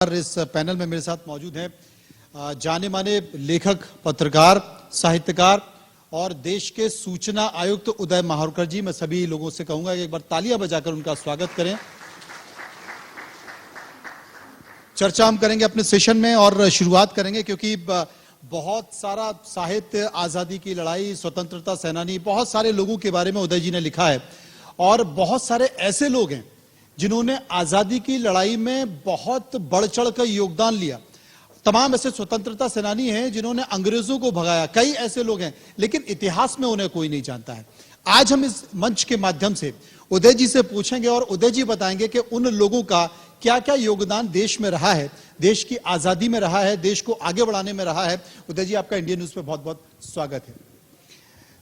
इस पैनल में मेरे साथ मौजूद हैं जाने माने लेखक, पत्रकार, साहित्यकार और देश के सूचना आयुक्त उदय माहूरकर जी। मैं सभी लोगों से कहूंगा कि एक बार तालियां बजाकर उनका स्वागत करें। चर्चा हम करेंगे अपने सेशन में और शुरुआत करेंगे क्योंकि बहुत सारा साहित्य, आजादी की लड़ाई, स्वतंत्रता सेनानी, बहुत सारे लोगों के बारे में उदय जी ने लिखा है और बहुत सारे ऐसे लोग हैं जिन्होंने आजादी की लड़ाई में बहुत बढ़ चढ़ कर योगदान लिया। तमाम ऐसे स्वतंत्रता सेनानी हैं जिन्होंने अंग्रेजों को भगाया, कई ऐसे लोग हैं, लेकिन इतिहास में उन्हें कोई नहीं जानता है। आज हम इस मंच के माध्यम से उदय जी से पूछेंगे और उदय जी बताएंगे कि उन लोगों का क्या क्या योगदान देश में रहा है, देश की आजादी में रहा है, देश को आगे बढ़ाने में रहा है। उदय जी, आपका इंडियन न्यूज पे बहुत बहुत स्वागत है।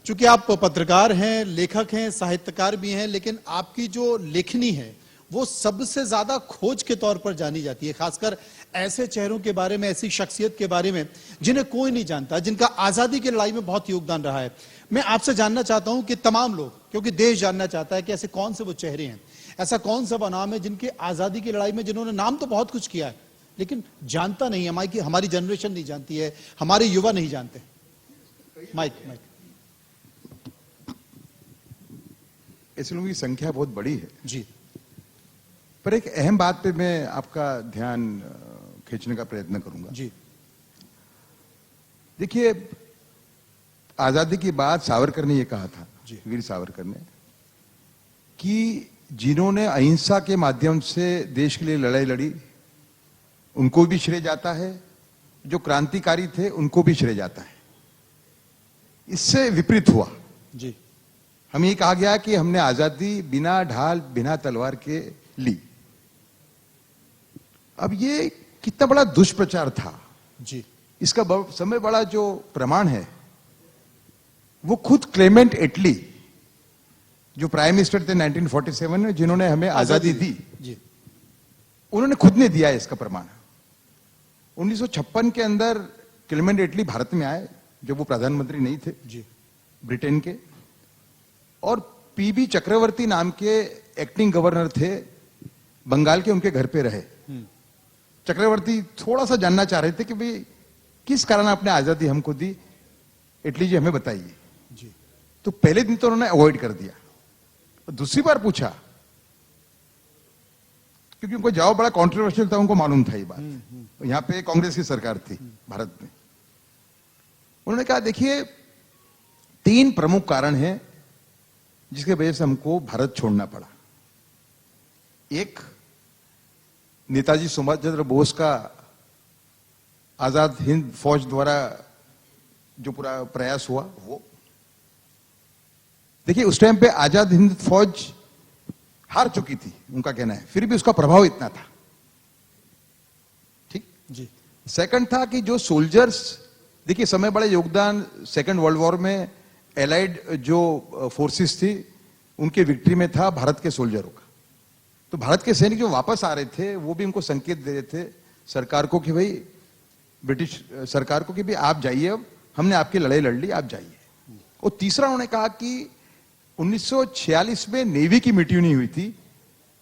चूंकि आप पत्रकार हैं, लेखक हैं, साहित्यकार भी हैं, लेकिन आपकी जो लेखनी है वो सबसे ज्यादा खोज के तौर पर जानी जाती है, खासकर ऐसे चेहरों के बारे में, ऐसी शख्सियत के बारे में जिन्हें कोई नहीं जानता, जिनका आजादी की लड़ाई में बहुत योगदान रहा है। मैं आपसे जानना चाहता हूं कि तमाम लोग, क्योंकि देश जानना चाहता है कि ऐसे कौन से वो चेहरे हैं, ऐसा कौन सा वो नाम है जिनके आजादी की लड़ाई में, जिन्होंने नाम तो बहुत कुछ किया है लेकिन जानता नहीं है, हमारी जनरेशन नहीं जानती है, हमारे युवा नहीं जानते। माइक ऐसे लोगों की संख्या बहुत बड़ी है जी, पर एक अहम बात पे मैं आपका ध्यान खींचने का प्रयत्न करूंगा जी। देखिए, आजादी के बाद सावरकर ने यह कहा था, वीर सावरकर ने, कि जिन्होंने अहिंसा के माध्यम से देश के लिए लड़ाई लड़ी उनको भी श्रेय जाता है, जो क्रांतिकारी थे उनको भी श्रेय जाता है। इससे विपरीत हुआ जी। हमें ये कहा गया कि हमने आजादी बिना ढाल, बिना तलवार के ली। अब ये कितना बड़ा दुष्प्रचार था जी। इसका समय बड़ा जो प्रमाण है वो खुद क्लेमेंट एटली, जो प्राइम मिनिस्टर थे 1947 में, जिन्होंने हमें आजादी दी जी, उन्होंने खुद ने दिया है इसका प्रमाण। 1956 के अंदर क्लेमेंट एटली भारत में आए, जब वो प्रधानमंत्री नहीं थे जी, ब्रिटेन के, और पीबी चक्रवर्ती नाम के एक्टिंग गवर्नर थे बंगाल के, उनके घर पे रहे। चक्रवर्ती थोड़ा सा जानना चाह रहे थे कि भाई किस कारण आपने आजादी हमको दी, इटली जी हमें बताइए जी। तो पहले दिन तो उन्होंने अवॉइड कर दिया। दूसरी बार पूछा क्योंकि उनको जवाब बड़ा कंट्रोवर्शियल था, उनको मालूम था ये बात। यहां पे कांग्रेस की सरकार थी भारत में। उन्होंने कहा, देखिए 3 प्रमुख कारण हैं जिसके वजह से हमको भारत छोड़ना पड़ा। एक, नेताजी सुभाष चंद्र बोस का आजाद हिंद फौज द्वारा जो पूरा प्रयास हुआ वो। देखिए, उस टाइम पे आजाद हिंद फौज हार चुकी थी, उनका कहना है, फिर भी उसका प्रभाव इतना था। ठीक जी। सेकंड था कि जो सोल्जर्स, देखिए समय बड़े योगदान सेकंड वर्ल्ड वॉर में एलाइड जो फोर्सेस थी उनके विक्ट्री में था भारत के सोल्जरों का। तो भारत के सैनिक जो वापस आ रहे थे वो भी उनको संकेत दे रहे थे सरकार को कि भाई, ब्रिटिश सरकार को कि भाई आप जाइए, अब हमने आपकी लड़ाई लड़ ली, आप जाइए। और तीसरा उन्होंने कहा कि 1946 में नेवी की मीटिंग हुई थी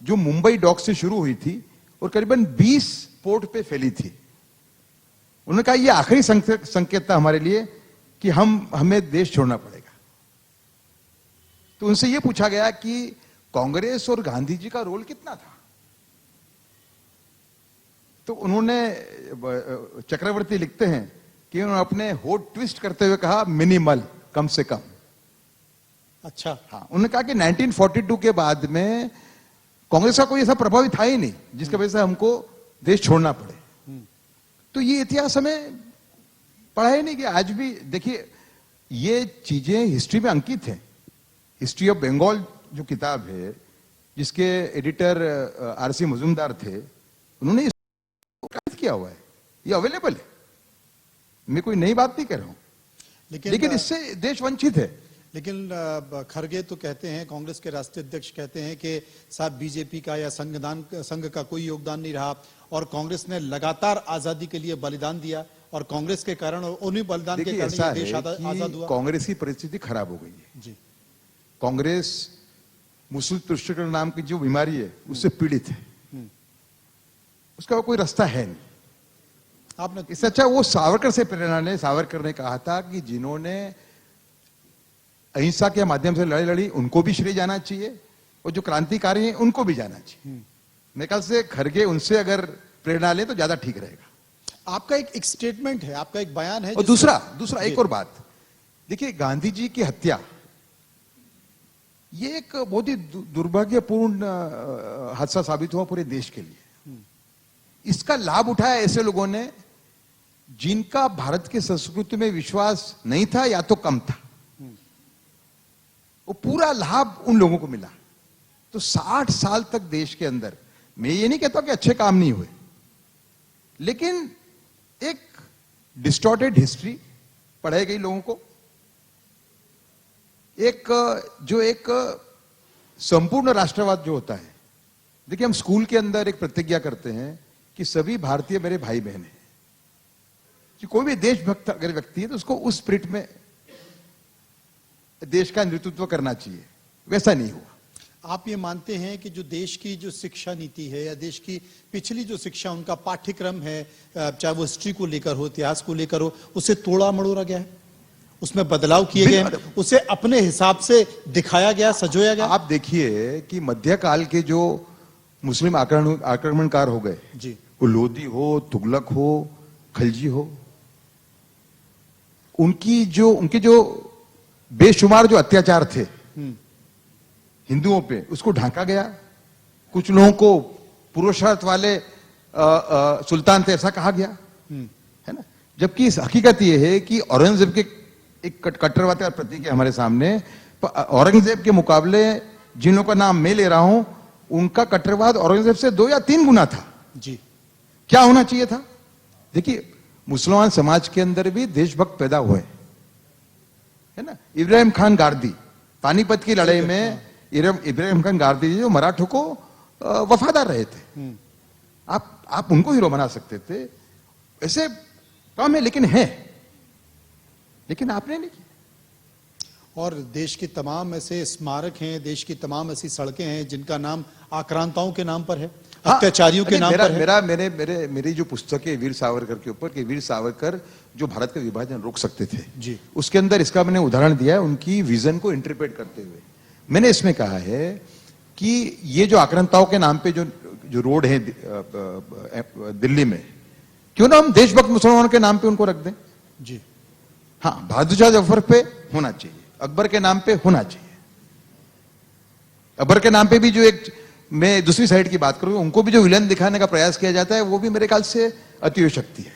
जो मुंबई डॉक से शुरू हुई थी और करीबन 20 पोर्ट पे फैली थी। उन्होंने कहा यह आखिरी संकेत था हमारे लिए कि हमें देश छोड़ना पड़ेगा। तो उनसे यह पूछा गया कि कांग्रेस और गांधी जी का रोल कितना था। तो उन्होंने, चक्रवर्ती लिखते हैं कि उन्होंने अपने होठ ट्विस्ट करते हुए कहा, मिनिमल, कम से कम। अच्छा। हाँ, उन्होंने कहा कि 1942 के बाद में कांग्रेस का कोई ऐसा प्रभाव था ही नहीं जिसकी वजह से हमको देश छोड़ना पड़े। तो ये इतिहास हमें पढ़ा ही नहीं कि आज भी देखिए ये चीजें हिस्ट्री में अंकित हैं। हिस्ट्री ऑफ बंगाल जो किताब है जिसके एडिटर आरसी मजूमदार थे, उन्होंने इसको किया हुआ है, ये अवेलेबल है। मैं कोई नई बात नहीं कर रहा हूं, लेकिन इससे देश वंचित है। लेकिन खरगे तो कहते हैं, कांग्रेस के राष्ट्रीय अध्यक्ष कहते हैं कि साहब बीजेपी का या संघ का कोई योगदान नहीं रहा और कांग्रेस ने लगातार आजादी के लिए बलिदान दिया और कांग्रेस के कारण, उन्हीं बलिदान के कारण ये देश आजाद हुआ। कांग्रेस की परिस्थिति खराब हो गई है जी। कांग्रेस मूसल तुष्टिकरण नाम की जो बीमारी है उससे पीड़ित है। उसका कोई रास्ता है नहीं। आपने इससे अच्छा वो सावरकर से प्रेरणा ले, सावरकर ने कहा था कि जिन्होंने अहिंसा के माध्यम से लड़ाई लड़ी उनको भी श्रेय जाना चाहिए, और जो क्रांतिकारी हैं उनको भी जाना चाहिए। मेरे ख्याल से खड़गे उनसे अगर प्रेरणा ले तो ज्यादा ठीक रहेगा। आपका एक स्टेटमेंट है, आपका एक बयान है। और दूसरा एक और बात, देखिए गांधी जी की हत्या ये एक बहुत ही दुर्भाग्यपूर्ण हादसा साबित हुआ पूरे देश के लिए। इसका लाभ उठाया ऐसे लोगों ने जिनका भारत की संस्कृति में विश्वास नहीं था या तो कम था। वो पूरा लाभ उन लोगों को मिला। तो 60 साल तक देश के अंदर, मैं ये नहीं कहता कि अच्छे काम नहीं हुए, लेकिन एक डिस्टॉर्टेड हिस्ट्री पढ़ाई गई लोगों को। एक संपूर्ण राष्ट्रवाद जो होता है, देखिए हम स्कूल के अंदर एक प्रतिज्ञा करते हैं कि सभी भारतीय मेरे भाई बहन हैं, कि कोई भी देशभक्त अगर व्यक्ति है तो उसको उस स्पिरिट में देश का नेतृत्व करना चाहिए। वैसा नहीं हुआ। आप ये मानते हैं कि जो देश की जो शिक्षा नीति है या देश की पिछली जो शिक्षा, उनका पाठ्यक्रम है, चाहे वो हिस्ट्री को लेकर हो, इतिहास को लेकर हो, उसे तोड़ा मड़ोड़ा गया है, उसमें बदलाव किए गए, उसे अपने हिसाब से दिखाया गया, सजोया गया? आप देखिए कि मध्यकाल के जो मुस्लिम आक्रमणकार हो गए जी, वो लोधी हो, तुगलक हो, खलजी हो, उनके जो बेशुमार जो अत्याचार थे हिंदुओं पे, उसको ढांका गया। कुछ लोगों को पुरुषार्थ वाले सुल्तान थे ऐसा कहा गया, है ना। जबकि इस हकीकत यह है कि औरंगजेब के एक कट्टरवादी का प्रतीक है हमारे सामने। औरंगजेब के मुकाबले जिन लोगों का नाम मैं ले रहा हूं, उनका कट्टरवाद औरंगजेब से 2 या 3 गुना था। जी, क्या होना चाहिए था? देखिए मुसलमान समाज के अंदर भी देशभक्त पैदा हुए, है ना। इब्राहिम खान गारदी, पानीपत की लड़ाई में इब्राहिम खान गारदी जो मराठों को वफादार रहे थे, आप उनको हीरो बना सकते थे। ऐसे काम है, लेकिन आपने नहीं किया। और देश के तमाम ऐसे स्मारक हैं, देश की तमाम ऐसी सड़कें हैं जिनका नाम आक्रांताओं के नाम पर है, अत्याचारियों के नाम पर है। मेरी जो पुस्तक है वीर सावरकर के ऊपर, कि वीर सावरकर जो भारत का विभाजन रोक सकते थे जी, उसके उसके अंदर इसका मैंने उदाहरण दिया है, उनकी विजन को इंटरप्रेट करते हुए। मैंने इसमें कहा है कि ये जो आक्रांताओं के नाम पे जो रोड है दिल्ली में, क्यों ना हम देशभक्त मुसलमानों के नाम पे उनको रख दें। जी, हाँ, बहादुर शाह जफर पे होना चाहिए, अकबर के नाम पे होना चाहिए। अकबर के नाम पे भी जो एक, मैं दूसरी साइड की बात करूं, उनको भी जो विलन दिखाने का प्रयास किया जाता है, वो भी मेरे ख्याल से अतिशक्ति है।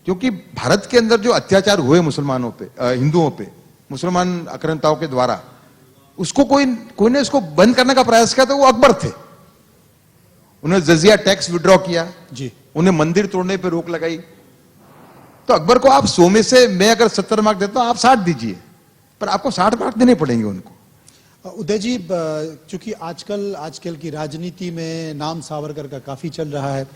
क्योंकि भारत के अंदर जो अत्याचार हुए मुसलमानों पे, हिंदुओं पे, मुसलमान आक्रांताओं के द्वारा, उसको कोई ने उसको बंद करने का प्रयास किया तो वो अकबर थे। उन्होंने जजिया टैक्स विड्रॉ किया जी, उन्हें मंदिर तोड़ने पे रोक लगाई। तो अकबर को आप 100 में से, मैं अगर 70 मार्क देता हूं, आप 60 दीजिए, पर आपको 60 मार्क देने पड़ेंगे उनको। उदय जी, चूंकि आजकल की राजनीति में नाम सावरकर का काफी चल रहा है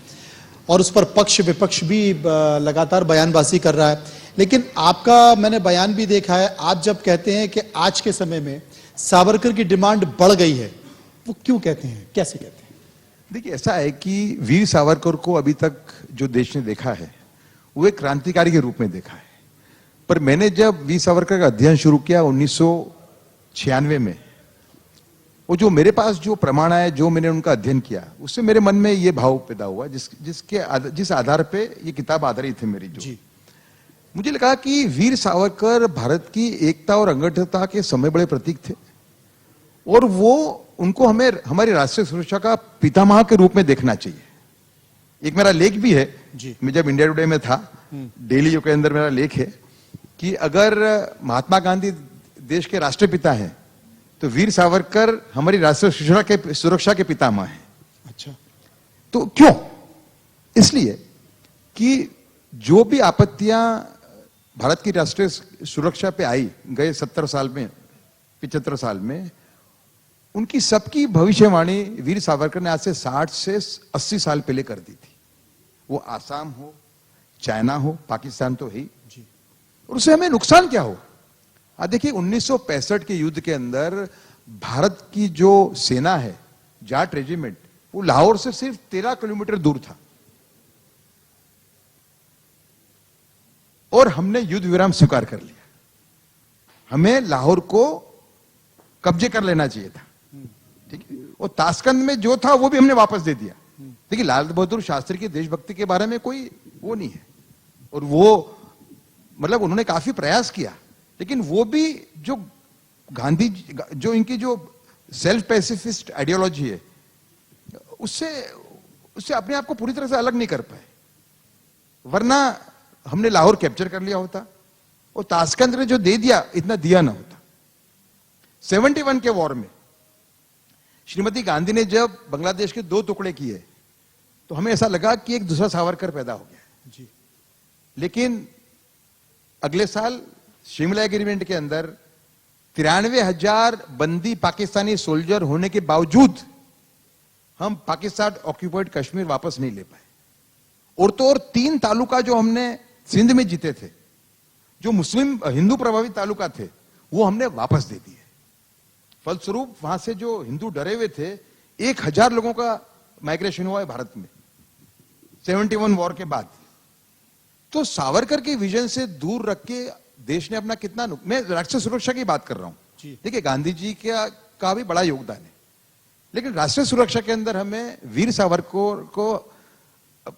और उस पर पक्ष विपक्ष भी लगातार बयानबाजी कर रहा है, लेकिन आपका मैंने बयान भी देखा है। आप जब कहते हैं कि आज के समय में सावरकर की डिमांड बढ़ गई है, वो क्यों कहते हैं, कैसे कहते हैं? देखिए ऐसा है कि वीर सावरकर को अभी तक जो देश ने देखा है वो एक क्रांतिकारी के रूप में देखा है। पर मैंने जब वीर सावरकर का अध्ययन शुरू किया 1996 में, वो जो मेरे पास जो प्रमाण है, जो मैंने उनका अध्ययन किया, उससे मेरे मन में ये भाव पैदा हुआ, जिस आधार पे ये किताब आधारित है मेरी। जो मुझे लगा कि वीर सावरकर भारत की एकता और अखंडता के समय बड़े प्रतीक थे, और वो उनको हमें हमारी राष्ट्रीय सुरक्षा का पितामह के रूप में देखना चाहिए। एक मेरा लेख भी है जी, मैं जब इंडिया टुडे में था, डेली के अंदर मेरा लेख है कि अगर महात्मा गांधी देश के राष्ट्रपिता हैं तो वीर सावरकर हमारी राष्ट्रीय सुरक्षा के पितामह हैं। अच्छा, तो क्यों? इसलिए कि जो भी आपत्तियां भारत की राष्ट्रीय सुरक्षा पे आई गए 70 साल में, 75 साल में, उनकी सबकी भविष्यवाणी वीर सावरकर ने आज से 60 से 80 साल पहले कर दी थी। वो आसाम हो, चाइना हो, पाकिस्तान तो है ही, और उससे हमें नुकसान क्या हो। देखिए 1965 के युद्ध के अंदर भारत की जो सेना है, जाट रेजिमेंट, वो लाहौर से सिर्फ 13 किलोमीटर दूर था और हमने युद्ध विराम स्वीकार कर लिया। हमें लाहौर को कब्जे कर लेना चाहिए था, ठीक है। और ताशकंद में जो था वो भी हमने वापस दे दिया। देखिए, लाल बहादुर शास्त्री की देशभक्ति के बारे में कोई वो नहीं है, और वो मतलब उन्होंने काफी प्रयास किया, लेकिन वो भी जो गांधी जो इनकी जो सेल्फ पैसिफिस्ट आइडियोलॉजी है उससे अपने आप को पूरी तरह से अलग नहीं कर पाए, वरना हमने लाहौर कैप्चर कर लिया होता और ताशकंद ने जो दे दिया इतना दिया ना होता। 71 के वॉर में श्रीमती गांधी ने जब बांग्लादेश के 2 टुकड़े किए तो हमें ऐसा लगा कि एक दूसरा सावरकर पैदा हो गया जी। लेकिन अगले साल शिमला एग्रीमेंट के अंदर 93,000 बंदी पाकिस्तानी सोल्जर होने के बावजूद हम पाकिस्तान ऑक्यूपाइड कश्मीर वापस नहीं ले पाए। और तो और 3 तालुका जो हमने सिंध में जीते थे, जो मुस्लिम हिंदू प्रभावित तालुका थे, वो हमने वापस दे दिए। फलस्वरूप वहां से जो हिंदू डरे हुए थे, 1,000 लोगों का माइग्रेशन हुआ है भारत में 71 वॉर के बाद। तो सावरकर के विजन से दूर रख के देश ने अपना कितना मैं राष्ट्रीय सुरक्षा की बात कर रहा हूं। देखिए, गांधी जी का भी बड़ा योगदान है, लेकिन राष्ट्रीय सुरक्षा के अंदर हमें वीर सावरकर को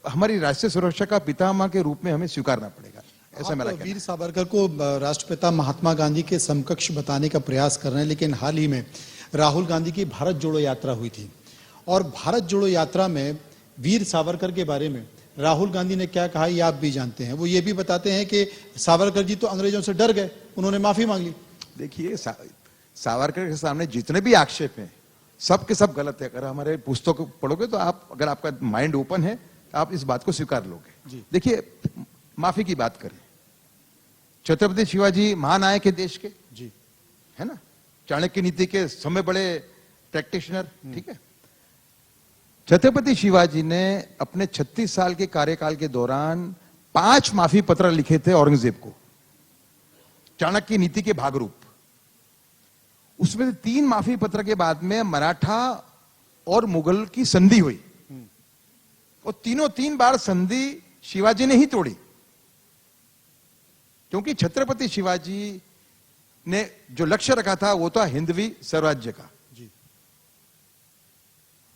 हमारी राष्ट्रीय सुरक्षा का पितामह के रूप में हमें स्वीकारना पड़ेगा, ऐसा मेरा कहना है। वीर सावरकर को राष्ट्रपिता महात्मा गांधी के समकक्ष बताने का प्रयास कर रहे हैं, लेकिन हाल ही में राहुल गांधी की भारत जोड़ो यात्रा हुई थी और भारत जोड़ो यात्रा में वीर सावरकर के बारे में राहुल गांधी ने क्या कहा ये आप भी जानते हैं। वो ये भी बताते हैं कि सावरकर जी तो अंग्रेजों से डर गए, उन्होंने माफी मांग ली। देखिए, सावरकर के सामने जितने भी आक्षेप हैं सब के सब गलत है। अगर हमारे पुस्तक पढ़ोगे तो आप, अगर आपका माइंड ओपन है, आप इस बात को स्वीकार लोगे। देखिए, माफी की बात करें, छत्रपति शिवाजी महानायक है देश के, जी है ना, चाणक्य नीति के समय बड़े प्रैक्टिशनर, ठीक है। छत्रपति शिवाजी ने अपने 36 साल के कार्यकाल के दौरान 5 माफी पत्र लिखे थे औरंगजेब को, चाणक्य नीति के भागरूप। उसमें 3 माफी पत्र के बाद में मराठा और मुगल की संधि हुई और तीनों 3 बार संधि शिवाजी ने ही तोड़ी, क्योंकि छत्रपति शिवाजी ने जो लक्ष्य रखा था वो था हिंदवी स्वराज्य का,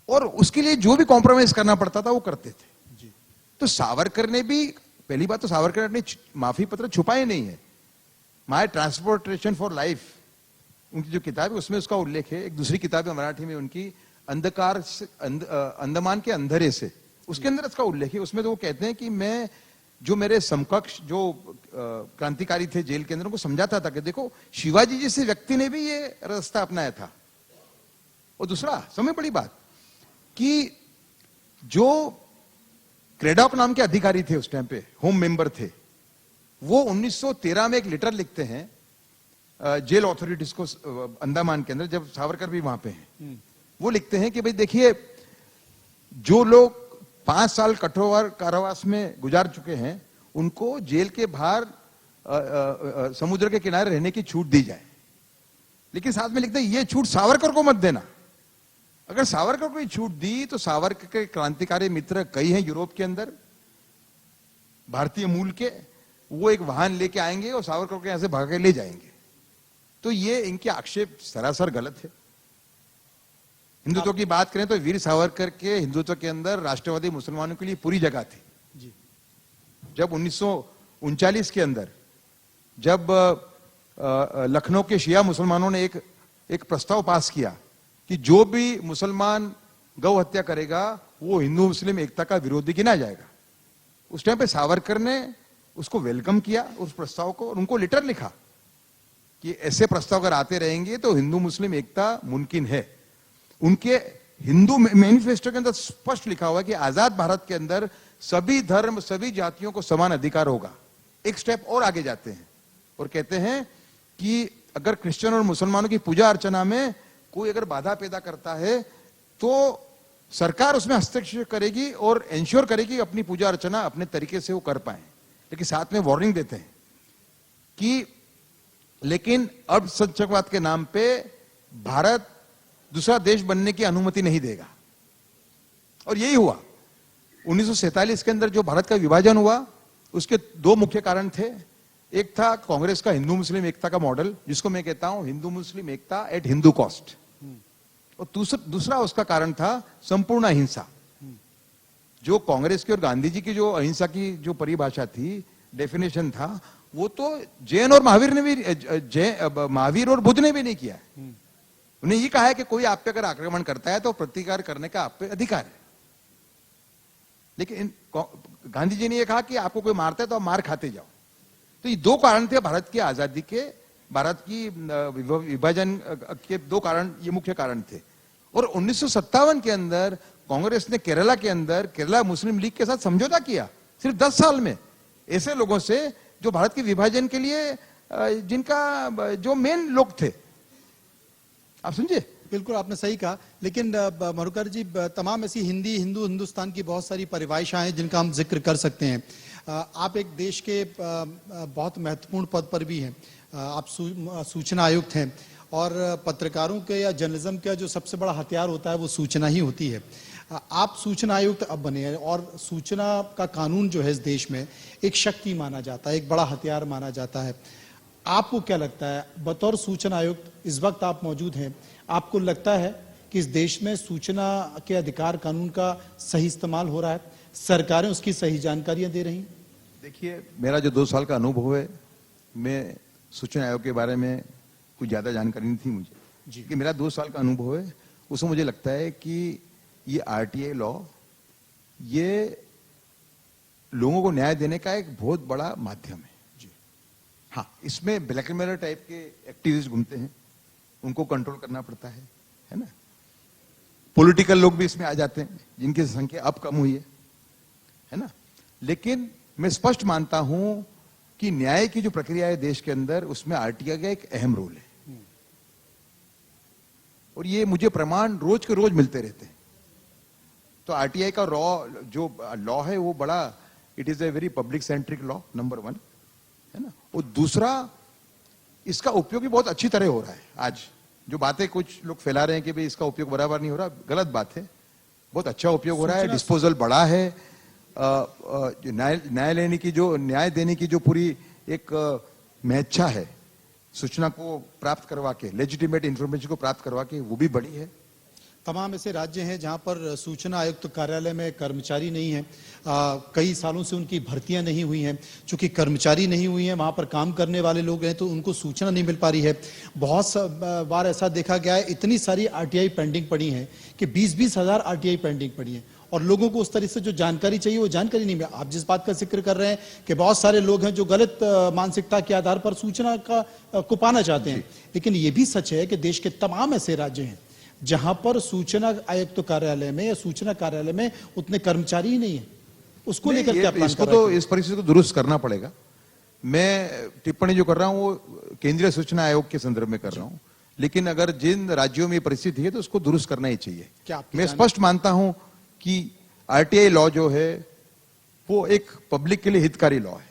और उसके लिए जो भी कॉम्प्रोमाइज करना पड़ता था वो करते थे। तो सावरकर ने भी, पहली बात तो सावरकर ने माफी पत्र छुपाए नहीं है। माय ट्रांसपोर्टेशन फॉर लाइफ उनकी जो किताब है उसमें उसका उल्लेख है। एक दूसरी किताब है मराठी में उनकी, अंधकार से अंडमान के अंधेरे से, उसके अंदर इसका उल्लेख है। उसमें तो वो कहते हैं कि मैं जो मेरे समकक्ष जो क्रांतिकारी थे जेल के अंदर, उनको समझाता था कि देखो शिवाजी जैसे व्यक्ति ने भी ये रास्ता अपनाया था। और दूसरा समय बड़ी बात कि जो क्रेडॉक नाम के अधिकारी थे उस टाइम पे, होम मेंबर थे, वो 1913 में एक लेटर लिखते हैं जेल अथॉरिटीज को अंडमान के अंदर, जब सावरकर भी वहां पे हैं। वो लिखते हैं कि भाई देखिए, जो लोग 5 साल कठोर कारावास में गुजार चुके हैं उनको जेल के बाहर समुद्र के किनारे रहने की छूट दी जाए, लेकिन साथ में लिखते हैं ये छूट सावरकर को मत देना। अगर सावरकर को छूट दी तो सावरकर के क्रांतिकारी मित्र कई हैं यूरोप के अंदर, भारतीय मूल के, वो एक वाहन लेके आएंगे और सावरकर को यहां से भाग के ले जाएंगे। तो ये इनके आक्षेप सरासर गलत है। हिंदुत्व की बात करें तो वीर सावरकर के हिंदुत्व के अंदर राष्ट्रवादी मुसलमानों के लिए पूरी जगह थी। जी। जब 1939 के अंदर जब लखनऊ के शिया मुसलमानों ने एक प्रस्ताव पास किया कि जो भी मुसलमान गौ हत्या करेगा वो हिंदू मुस्लिम एकता का विरोधी गिना जाएगा, उस टाइम पे सावरकर ने उसको वेलकम किया उस प्रस्ताव को, और उनको लेटर लिखा कि ऐसे प्रस्ताव अगर आते रहेंगे तो हिंदू मुस्लिम एकता मुमकिन है। उनके हिंदू मैनिफेस्टो के अंदर स्पष्ट लिखा हुआ है कि आजाद भारत के अंदर सभी धर्म सभी जातियों को समान अधिकार होगा। एक स्टेप और आगे जाते हैं और कहते हैं कि अगर क्रिश्चियन और मुसलमानों की पूजा अर्चना में कोई अगर बाधा पैदा करता है तो सरकार उसमें हस्तक्षेप करेगी और इंश्योर करेगी अपनी पूजा अर्चना अपने तरीके से वो कर पाए। लेकिन साथ में वार्निंग देते हैं कि लेकिन अल्पसंख्यकवाद के नाम पे भारत दूसरा देश बनने की अनुमति नहीं देगा। और यही हुआ 1947 के अंदर जो भारत का विभाजन हुआ, उसके दो मुख्य कारण थे। एक था कांग्रेस का हिंदू मुस्लिम एकता का मॉडल, जिसको मैं कहता हूं हिंदू मुस्लिम एकता एट हिंदू कॉस्ट, और दूसरा उसका कारण था संपूर्ण अहिंसा। जो कांग्रेस की और गांधी जी की जो अहिंसा की जो परिभाषा थी, डेफिनेशन था, वो तो जैन और महावीर ने भी, महावीर और बुद्ध ने भी नहीं किया है। उन्हें ये कहा है कि कोई आप पे अगर आक्रमण करता है तो प्रतिकार करने का आप पे अधिकार है। लेकिन गांधी जी ने यह कहा कि आपको कोई मारता है तो आप मार खाते जाओ। तो ये दो कारण थे भारत की आजादी के, भारत की विभाजन के दो कारण, ये मुख्य कारण थे। और 1957 के अंदर कांग्रेस ने केरला के अंदर केरला मुस्लिम लीग के साथ समझौता किया, सिर्फ 10 साल में, ऐसे लोगों से जो भारत के विभाजन के लिए जिनका जो मेन लोग थे। आप समझे? बिल्कुल आपने सही कहा। लेकिन मधुकर जी, तमाम ऐसी हिंदुस्तान की बहुत सारी परिभाषाएं हैं जिनका हम जिक्र कर सकते हैं। आप एक देश के बहुत महत्वपूर्ण पद पर भी हैं, आप सूचना आयुक्त हैं, और पत्रकारों के या जर्नलिज्म का जो सबसे बड़ा हथियार होता है वो सूचना ही होती है। आप सूचना आयुक्त अब बने हैं, और सूचना का कानून जो है इस देश में एक शक्ति माना जाता है, एक बड़ा हथियार माना जाता है। आपको क्या लगता है, बतौर सूचना आयुक्त इस वक्त आप मौजूद हैं, आपको लगता है कि इस देश में सूचना के अधिकार कानून का सही इस्तेमाल हो रहा है, सरकारें उसकी सही जानकारियां दे रही हैं? देखिए, मेरा जो 2 साल का अनुभव है, मैं सूचना आयोग के बारे में कुछ ज्यादा जानकारी नहीं थी मुझे जी, कि मेरा 2 साल का अनुभव है, उसमें मुझे लगता है कि ये आरटीआई लॉ, ये लोगों को न्याय देने का एक बहुत बड़ा माध्यम है जी। हाँ, इसमें ब्लैकमेलर टाइप के एक्टिविस्ट घूमते हैं, उनको कंट्रोल करना पड़ता है ना। पॉलिटिकल लोग भी इसमें आ जाते हैं, जिनकी संख्या अब कम हुई है ना। लेकिन मैं स्पष्ट मानता हूं कि न्याय की जो प्रक्रिया है देश के अंदर, उसमें आरटीआई का एक अहम रोल है, और ये मुझे प्रमाण रोज के रोज मिलते रहते हैं। तो आरटीआई का जो लॉ है वो बड़ा, it is a very public centric law, number 1 है ना। और दूसरा, इसका उपयोग भी बहुत अच्छी तरह हो रहा है। आज जो बातें कुछ लोग फैला रहे हैं कि भाई इसका उपयोग बराबर नहीं हो रहा, गलत बात है। बहुत अच्छा उपयोग हो रहा है, डिस्पोजल बड़ा है, न्याय देने की जो पूरी एक महत्ता है, सूचना को प्राप्त करवा के, लेजिटिमेट इंफॉर्मेशन को प्राप्त करवा के, वो भी बड़ी है। तमाम ऐसे राज्य हैं जहां पर सूचना आयुक्त कार्यालय में कर्मचारी नहीं है, कई सालों से उनकी भर्तियां नहीं हुई हैं। चूंकि कर्मचारी नहीं हुई हैं, वहां पर काम करने वाले लोग हैं, तो उनको सूचना नहीं मिल पा रही है। बहुत बार ऐसा देखा गया है, इतनी सारी आरटीआई पेंडिंग पड़ी हैं कि 20-20 हजार आरटीआई पेंडिंग पड़ी हैं, और लोगों को उस तरह से जो जानकारी चाहिए वो जानकारी नहीं मिला। आप जिस बात का जिक्र कर रहे हैं कि बहुत सारे लोग हैं जो गलत मानसिकता के आधार पर सूचना को पाना चाहते हैं, लेकिन ये भी सच है कि देश के तमाम ऐसे राज्य हैं जहां पर सूचना आयुक्त कार्यालय में या सूचना कार्यालय में उतने कर्मचारी ही नहीं है। उसको लेकर क्या प्लान कर रहे हैं? इस परिस्थिति को दुरुस्त करना पड़ेगा। मैं टिप्पणी जो कर रहा हूं वो केंद्रीय सूचना आयोग के संदर्भ में कर रहा हूं, लेकिन अगर जिन राज्यों में परिस्थिति है तो उसको दुरुस्त करना ही चाहिए। मैं स्पष्ट मानता हूं कि आरटीआई लॉ जो है वो एक पब्लिक के लिए हितकारी लॉ है,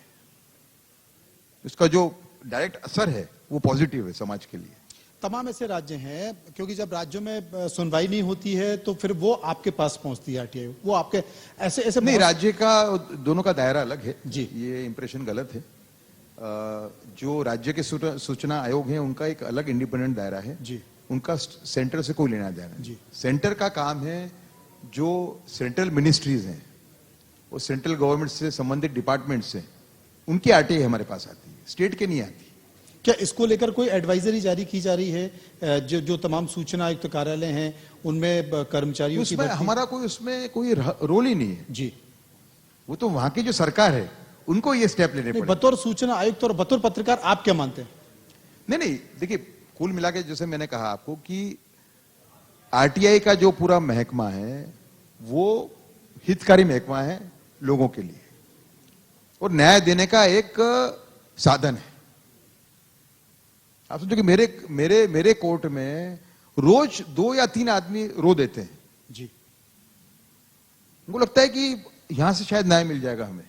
इसका जो डायरेक्ट असर है वो पॉजिटिव है समाज के लिए। तमाम ऐसे राज्य हैं, क्योंकि जब राज्यों में सुनवाई नहीं होती है तो फिर वो आपके पास पहुंचती है आरटीआई, वो आपके ऐसे नहीं, राज्य का दोनों का दायरा अलग है जी, ये इंप्रेशन गलत है। जो राज्य के सूचना आयोग है उनका एक अलग इंडिपेंडेंट दायरा है जी, उनका सेंटर से कोई लेना देना जी। सेंटर का काम है जो सेंट्रल मिनिस्ट्रीज हैं, वो सेंट्रल गवर्नमेंट से संबंधित डिपार्टमेंट से, उनकी आरटीआई हमारे पास आती है, स्टेट के नहीं आती। क्या इसको लेकर कोई एडवाइजरी जारी की जा रही है जो तमाम सूचना आयुक्त कार्यालय हैं उनमें कर्मचारियों की? हमारा कोई उसमें कोई रोल ही नहीं है जी, वो तो वहां की जो सरकार है उनको ये स्टेप लेने पड़ेंगे। बतौर सूचना आयुक्त और बतौर पत्रकार आप क्या मानते हैं? नहीं, देखिए, कुल मिला के जैसे मैंने कहा आपको कि आरटीआई का जो पूरा महकमा है वो हितकारी महकमा है लोगों के लिए, और न्याय देने का एक साधन है। आप समझो कि मेरे कोर्ट में रोज 2 या 3 आदमी रो देते हैं जी, उनको लगता है कि यहां से शायद न्याय मिल जाएगा हमें।